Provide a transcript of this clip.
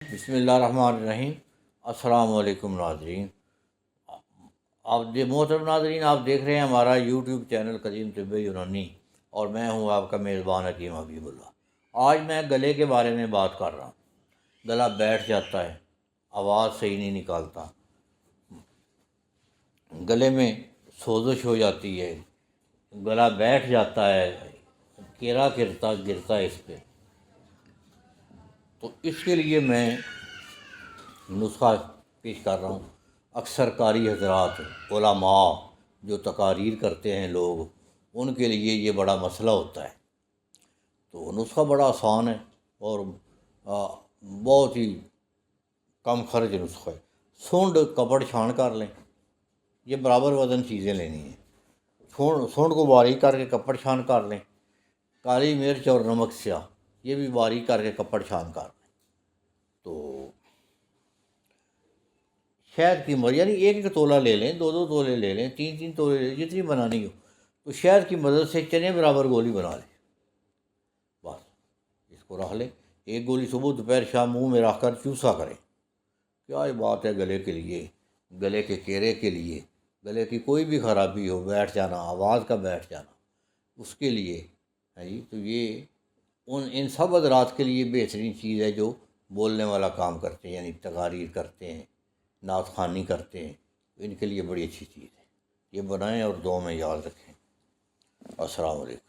بسم اللہ الرحمن الرحیم۔ السلام علیکم ناظرین، محترم ناظرین، آپ دیکھ رہے ہیں ہمارا یوٹیوب چینل قدیم طب یونانی، اور میں ہوں آپ کا میزبان حکیم حبیب اللہ۔ آج میں گلے کے بارے میں بات کر رہا ہوں۔ گلا بیٹھ جاتا ہے، آواز صحیح نہیں نکالتا، گلے میں سوزش ہو جاتی ہے، گلا بیٹھ جاتا ہے، کیرا گرتا ہے اس پہ، تو اس کے لیے میں نسخہ پیش کر رہا ہوں۔ اکثر قاری حضرات، علماء جو تقاریر کرتے ہیں لوگ، ان کے لیے یہ بڑا مسئلہ ہوتا ہے۔ تو نسخہ بڑا آسان ہے اور بہت ہی کم خرچ نسخہ ہے۔ سونڈ کپڑ چھان کر لیں، یہ برابر وزن چیزیں لینی ہیں۔ سونڈ کو باریک کر کے کپڑ چھان کر لیں۔ کالی مرچ اور نمک سیاہ، یہ بھی باریک کر کے کپڑ چھان کر لیں۔ تو شہد کی مدد، یعنی ایک تولہ لے لیں، دو تولے لے لیں، تین تولے لے لیں، جتنی بنانی ہو، تو شہد کی مدد سے چنے برابر گولی بنا لیں۔ بس اس کو رکھ لیں، ایک گولی صبح دوپہر شام منہ میں رکھ کر چوسا کریں۔ کیا یہ بات ہے گلے کے لیے، گلے کے کیرے کے لیے، گلے کی کوئی بھی خرابی ہو، بیٹھ جانا، آواز کا بیٹھ جانا، اس کے لیے ہے جی۔ تو یہ ان سب حضرات کے لیے بہترین چیز ہے جو بولنے والا کام کرتے ہیں، یعنی تقاریر کرتے ہیں، نعت خوانی کرتے ہیں، ان کے لیے بڑی اچھی چیز ہے۔ یہ بنائیں اور دعا میں یاد رکھیں۔ السلام علیکم۔